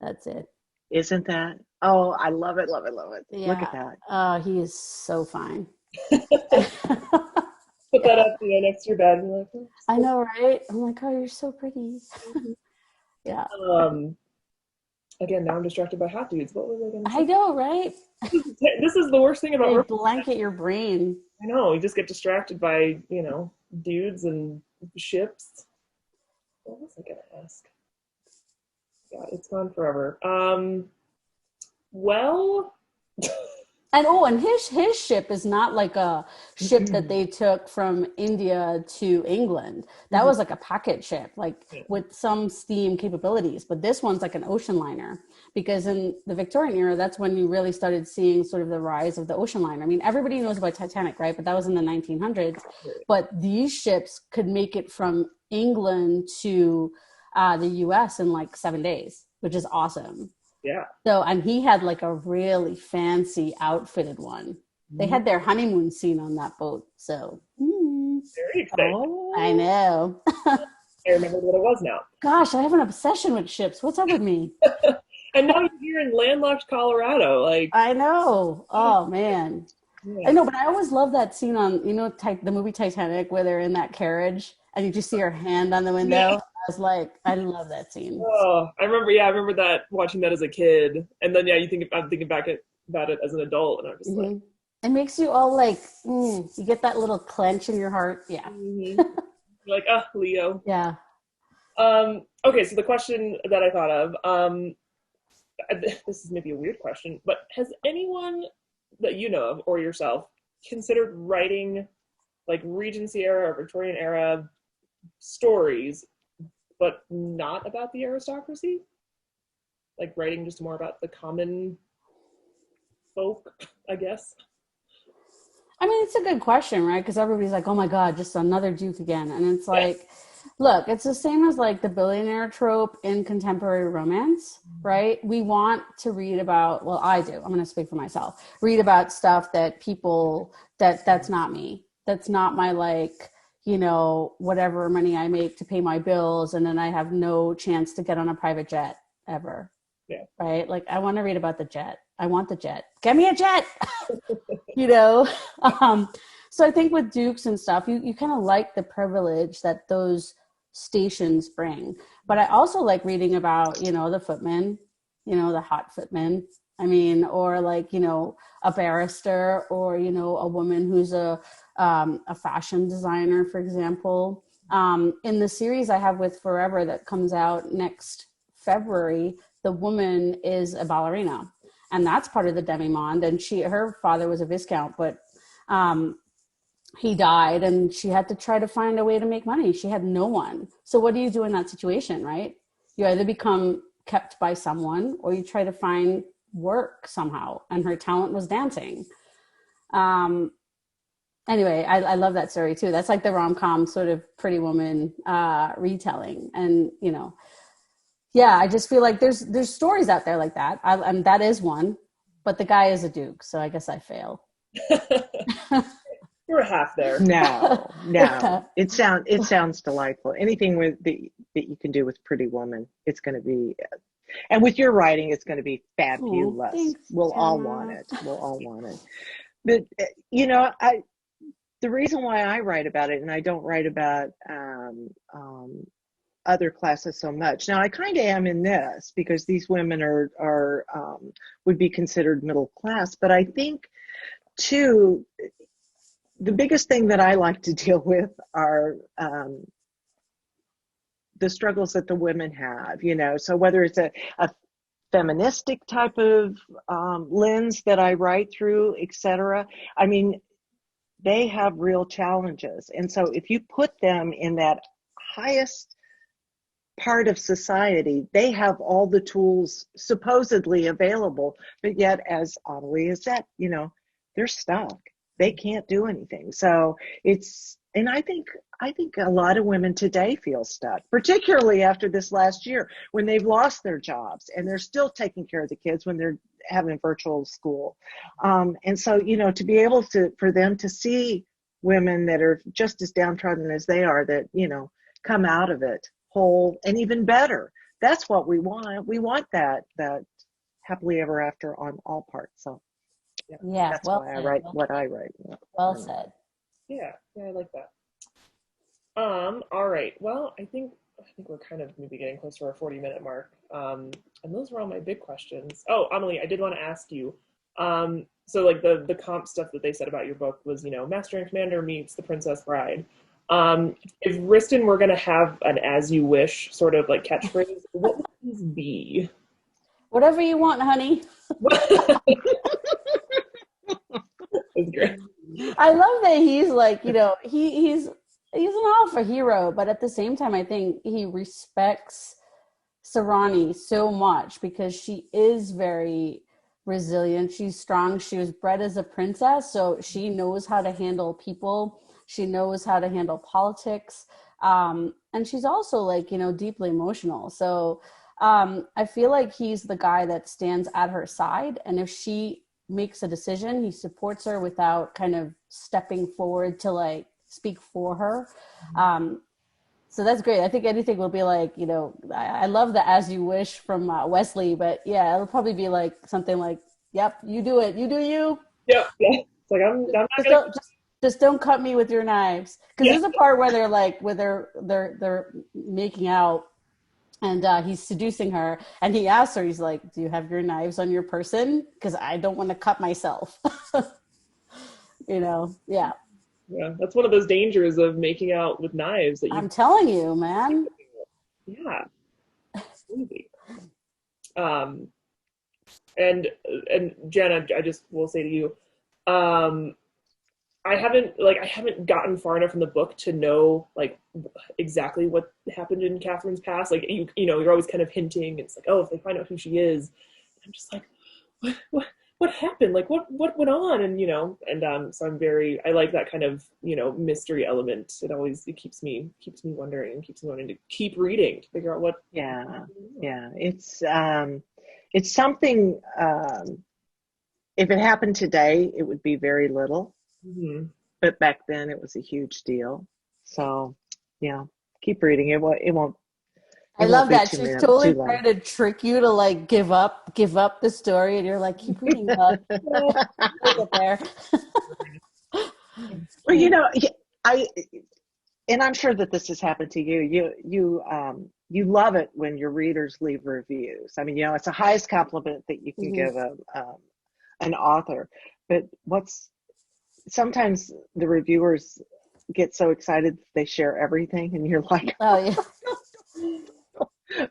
That's it. Isn't that? Oh, I love it, love it, love it. Yeah. Look at that. He is so fine. Put that up, next to your bed, and you're like, oh, I know, right? I'm like, oh, you're so pretty. Yeah. Again, now I'm distracted by hot dudes. What was I going to say? I know, right? This is the worst thing about They romance. blanket your brain. I know, you just get distracted by, dudes and ships. What was I going to ask? Yeah, it's gone forever. Well, And his ship is not like a ship that they took from India to England. That was like a packet ship, like yeah, with some steam capabilities. But this one's like an ocean liner, because in the Victorian era, that's when you really started seeing sort of the rise of the ocean liner. I mean, everybody knows about Titanic, right? But that was in the 1900s. But these ships could make it from England to the US in like 7 days, which is awesome. yeah. So, and he had like a really fancy outfitted one. They had their honeymoon scene on that boat. So, Very exciting. I Oh, know. I remember what it was now. Gosh, I have an obsession with ships. What's up with me? And now you're here in landlocked Colorado. Like, I know. Oh, man. yeah. I know, but I always love that scene on, the movie Titanic where they're in that carriage and you just see her hand on the window. Yeah. I was like, I love that scene. Oh, I remember. Yeah, I remember that watching that as a kid, and then yeah, I'm thinking back about it as an adult, and I'm just like, It makes you all like, you get that little clench in your heart. Yeah. you're like, ah, Leo. Yeah. Okay, so the question that I thought of, this is maybe a weird question, but has anyone that you know of or yourself considered writing like Regency era or Victorian era stories, but not about the aristocracy? Like writing just more about the common folk, I guess. I mean, it's a good question, right? Because everybody's like, oh my God, just another Duke again. And it's like, look, it's the same as like the billionaire trope in contemporary romance, right? We want to read about, well, I do, I'm going to speak for myself, read about stuff that people, that's not me. That's not my like, whatever money I make to pay my bills. And then I have no chance to get on a private jet ever. Yeah. Right? Like I want to read about the jet. I want the jet. Get me a jet. you know so I think with dukes and stuff, you kind of like the privilege that those stations bring, but I also like reading about the footmen, the hot footmen, I mean, or like a barrister, or a woman who's a fashion designer, for example. In the series I have with Forever that comes out next February, the woman is a ballerina, and that's part of the demi-monde. And her father was a viscount, but he died, and she had to try to find a way to make money. She had no one. So what do you do in that situation, right? You either become kept by someone, or you try to find work somehow. And her talent was dancing. Anyway, I love that story too. That's like the rom-com sort of Pretty Woman retelling. And yeah, I just feel like there's stories out there like that, and that is one. But the guy is a duke, so I guess I fail. You're half there. No. It sounds delightful. Anything that you can do with Pretty Woman, it's going to be, and with your writing, it's going to be fabulous. Thanks, We'll all want it. We'll all want it. But the reason why I write about it, and I don't write about other classes so much. Now I kind of am in this because these women are would be considered middle class, but I think too, the biggest thing that I like to deal with are the struggles that the women have, so whether it's a feministic type of lens that I write through, etc. I mean, they have real challenges. And so if you put them in that highest part of society, they have all the tools supposedly available, but yet, as Amalie has said, they're stuck. They can't do anything. So and I think a lot of women today feel stuck, particularly after this last year when they've lost their jobs and they're still taking care of the kids when they're having virtual school. And so, to be able for them to see women that are just as downtrodden as they are, that, come out of it whole and even better. That's what we want. We want that happily ever after on all parts. So yeah, that's well why said. I write what I write. Well said. Yeah, I like that. All right. Well, I think we're kind of maybe getting close to our 40-minute mark. And those were all my big questions. Oh, Amalie, I did want to ask you. So like the comp stuff that they said about your book was, Master and Commander meets the Princess Bride. If Rhystan were going to have an "as you wish" sort of like catchphrase, what would He's B. Whatever you want, honey. That's great. I love that he's like, he's an alpha hero, but at the same time, I think he respects Sarani so much because she is very resilient. She's strong. She was bred as a princess, so she knows how to handle people. She knows how to handle politics. And she's also like, deeply emotional. So I feel like he's the guy that stands at her side. And if she makes a decision, he supports her without kind of stepping forward to like speak for her. So that's great. I think anything will be like, I love the "as you wish" from Wesley, but yeah, it'll probably be like something like, "Yep, you do it, you do you." Yep. Yeah. It's like I'm not Just gonna. just don't cut me with your knives. Because Yeah. there's a part where they're like, where they're making out, and he's seducing her, and he asks her, he's like, "Do you have your knives on your person? Because I don't want to cut myself." Yeah. Yeah. That's one of those dangers of making out with knives that you. I'm telling you, man. Yeah. Maybe. Um, and Jenna, I just will say to you, um, I haven't gotten far enough in the book to know like exactly what happened in Catherine's past. Like you're always kind of hinting. It's like, oh, if they find out who she is, I'm just like, what happened? Like what went on? And so I like that kind of mystery element. It keeps me wondering and keeps me wanting to keep reading to figure out what. Yeah, it's something. If it happened today, it would be very little. Mm-hmm. But back then it was a huge deal. So yeah, keep reading. It won't I love be that. too She's too totally long. trying to trick you to like give up the story, and you're like, keep reading, love. We'll get there. Well, I and I'm sure that this has happened to you. You love it when your readers leave reviews. I mean, it's the highest compliment that you can give an author. But sometimes the reviewers get so excited that they share everything, and you're like, Oh yeah.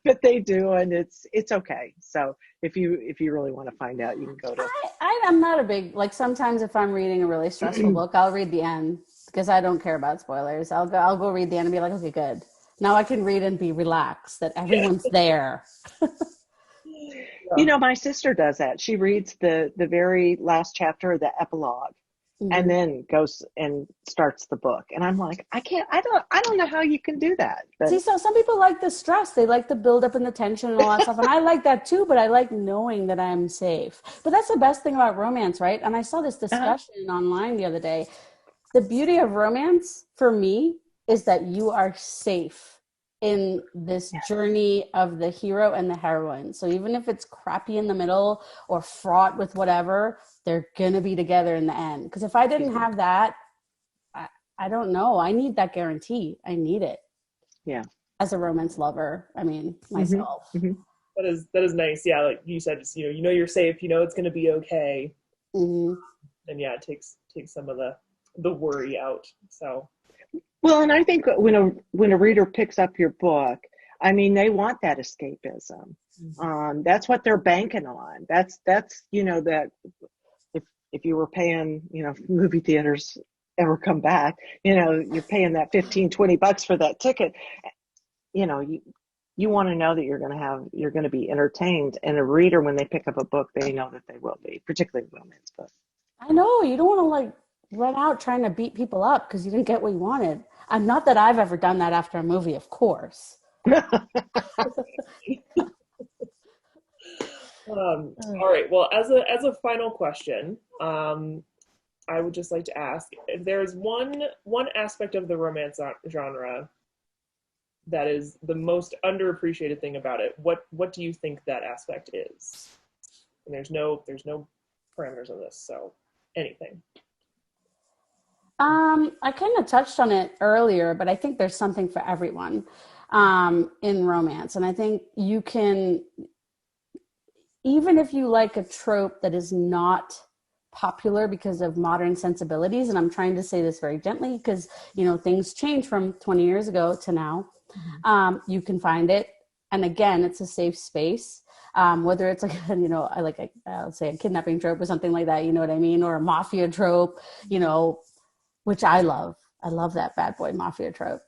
but they do, and it's okay. So if you really want to find out, you can go to. I'm not a big, like, sometimes if I'm reading a really stressful book, I'll read the end because I don't care about spoilers. I'll go read the end and be like, okay, good. Now I can read and be relaxed that everyone's there. My sister does that. She reads the very last chapter of the epilogue, and then goes and starts the book. And I'm like, I don't know how you can do that. But see, so some people like the stress. They like the buildup and the tension and all that stuff. And I like that too, but I like knowing that I'm safe. But that's the best thing about romance, right? And I saw this discussion online the other day. The beauty of romance for me is that you are safe in this journey of the hero and the heroine. So even if it's crappy in the middle or fraught with whatever, they're going to be together in the end. Because if I didn't have that, I don't know. I need that guarantee. I need it. Yeah. As a romance lover, I mean, myself. Mm-hmm. That is nice. Yeah, like you said, just you're safe. It's going to be okay. Mm-hmm. And yeah, it takes some of the worry out. So. Well, and I think when a reader picks up your book, I mean, they want that escapism. Mm-hmm. That's what they're banking on. That's that if you were paying, movie theaters ever come back, you're paying that $15-20 for that ticket. You want to know that you're going to be entertained. And a reader, when they pick up a book, they know that they will be, particularly romance books. I know you don't want to like run out trying to beat people up because you didn't get what you wanted. I'm not that I've ever done that after a movie, of course. All right. Well, as a final question, I would just like to ask if there's one aspect of the romance genre that is the most underappreciated thing about it. What do you think that aspect is? And there's no parameters on this, so anything. I kind of touched on it earlier, but I think there's something for everyone in romance. And I think you can, even if you like a trope that is not popular because of modern sensibilities, and I'm trying to say this very gently because, things change from 20 years ago to now, you can find it And again, it's a safe space. Whether it's like, I'll say a kidnapping trope or something like that, you know what I mean? Or a mafia trope, which I love. I love that bad boy mafia trope.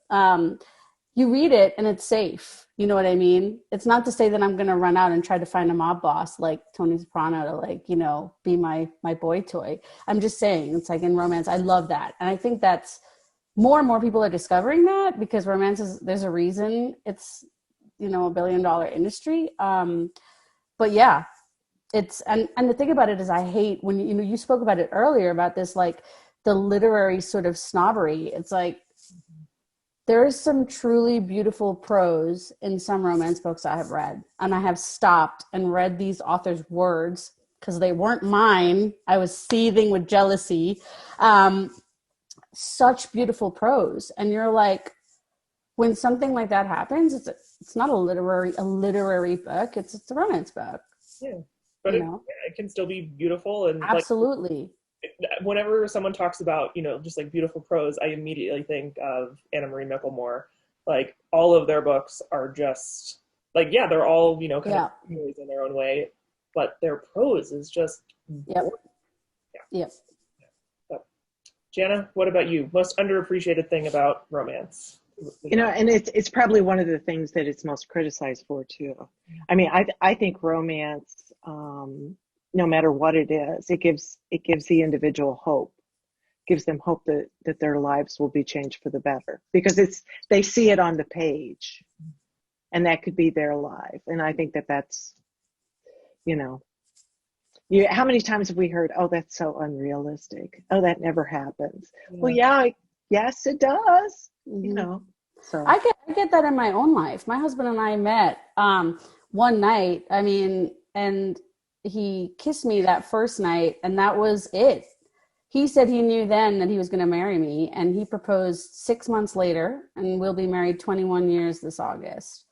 You read it and it's safe. You know what I mean? It's not to say that I'm going to run out and try to find a mob boss like Tony Soprano to be my boy toy. I'm just saying, it's like in romance, I love that. And I think that's more and more people are discovering that, because romance there's a reason it's, a $1 billion industry. But yeah, and the thing about it is I hate when, you spoke about it earlier about this, like the literary sort of snobbery. It's like, there is some truly beautiful prose in some romance books I have read, and I have stopped and read these authors' words because they weren't mine. I was seething with jealousy. Such beautiful prose. And you're like, when something like that happens, it's not a literary book. It's a romance book. Yeah, but it can still be beautiful. And absolutely. Whenever someone talks about, just like beautiful prose, I immediately think of Anna Marie Michelmore. Like all of their books are just like, they're all, kind of in their own way, but their prose is just Yep. So, Janna, what about you? Most underappreciated thing about romance? And it's probably one of the things that it's most criticized for too. I mean, I think romance, no matter what it is, it gives the individual hope, gives them hope that their lives will be changed for the better, because they see it on the page, and that could be their life. And I think that's, how many times have we heard, oh, that's so unrealistic. Oh, that never happens. Yeah. Well, yes, it does. Mm-hmm. So I get that in my own life. My husband and I met one night. I mean, and he kissed me that first night, and that was it. He said he knew then that he was going to marry me, and he proposed 6 months later, and we'll be married 21 years this August.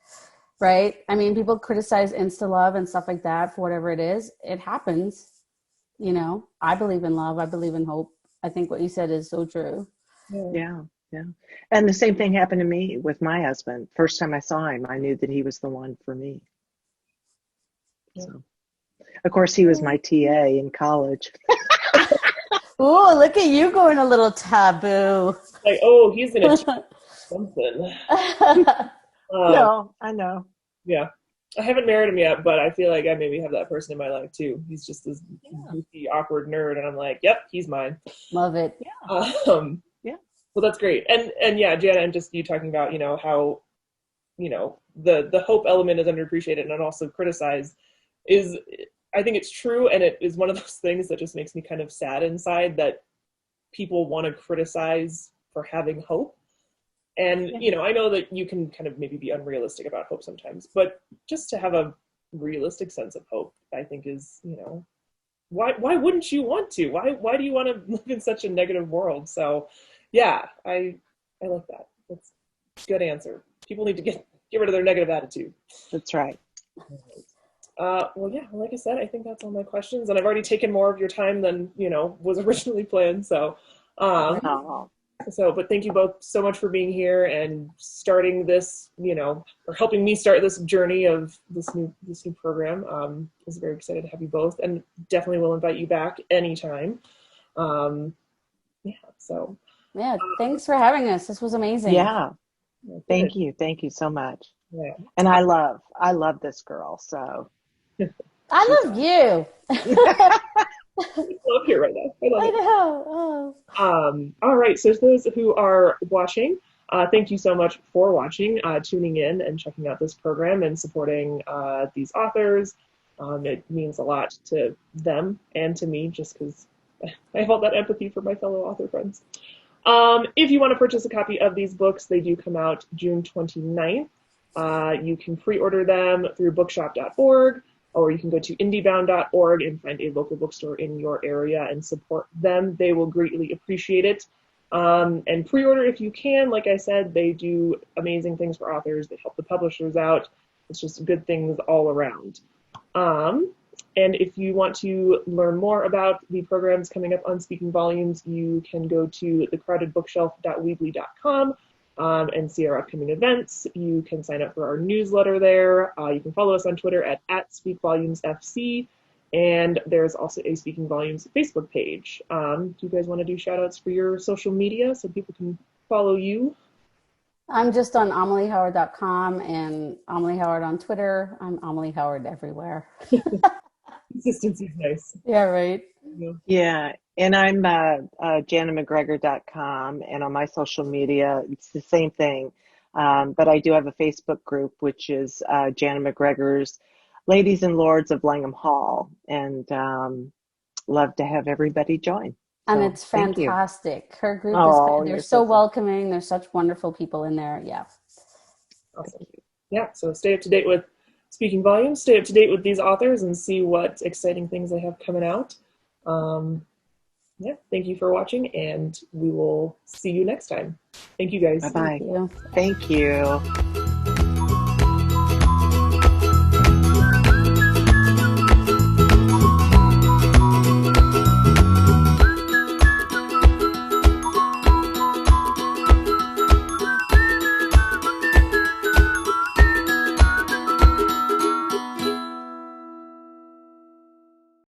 Right? I mean, people criticize insta love and stuff like that for whatever it is. It happens. I believe in love. I believe in hope. I think what you said is so true. Yeah. And the same thing happened to me with my husband. First time I saw him, I knew that he was the one for me. So, of course, he was my TA in college. Ooh, look at you going a little taboo. Like, oh, he's gonna do something. No, I know. Yeah, I haven't married him yet, but I feel like I maybe have that person in my life too. He's just this goofy, awkward nerd, and I'm like, yep, he's mine. Love it. Yeah. Well, that's great. And yeah, Janna, and just you talking about, how, the hope element is underappreciated and also criticized is, I think it's true. And it is one of those things that just makes me kind of sad inside, that people want to criticize for having hope. And, I know that you can kind of maybe be unrealistic about hope sometimes, but just to have a realistic sense of hope, I think is, why wouldn't you want to? Why do you want to live in such a negative world? So yeah, I like that. That's a good answer. People need to get rid of their negative attitude. That's right. Well, yeah, like I said, I think that's all my questions, and I've already taken more of your time than, was originally planned. So, but thank you both so much for being here and starting this, or helping me start this journey of this new program. I was very excited to have you both, and definitely will invite you back anytime. Yeah, thanks for having us. This was amazing. Yeah. Thank you so much. Yeah. And I love this girl, so. I love you. I love here right now. I know. All right, so those who are watching, thank you so much for watching, tuning in and checking out this program and supporting these authors. It means a lot to them and to me, just because I have all that empathy for my fellow author friends. If you want to purchase a copy of these books, they do come out June 29th. You can pre-order them through bookshop.org, or you can go to indiebound.org and find a local bookstore in your area and support them. They will greatly appreciate it. And pre-order if you can. Like I said, they do amazing things for authors. They help the publishers out. It's just good things all around. And if you want to learn more about the programs coming up on Speaking Volumes, you can go to thecrowdedbookshelf.weebly.com, and see our upcoming events. You can sign up for our newsletter there. You can follow us on Twitter at SpeakVolumesFC. And there's also a Speaking Volumes Facebook page. Do you guys want to do shout outs for your social media so people can follow you? I'm just on AmalieHoward.com and Amalie Howard on Twitter. I'm Amalie Howard everywhere. Consistency is nice. Yeah, right. Yeah, and I'm JannaMacGregor.com, and on my social media, it's the same thing. But I do have a Facebook group, which is Janna MacGregor's Ladies and Lords of Langham Hall, and love to have everybody join. And So, it's thank you. fantastic. Her group Oh, they're you're so so sweet. welcoming. There's such wonderful people in there. Yeah. Awesome. Yeah, so stay up to date with Speaking Volumes, stay up to date with these authors and see what exciting things they have coming out. Yeah, thank you for watching, and we will see you next time. Thank you, guys. Bye-bye. Thank you. Thank you.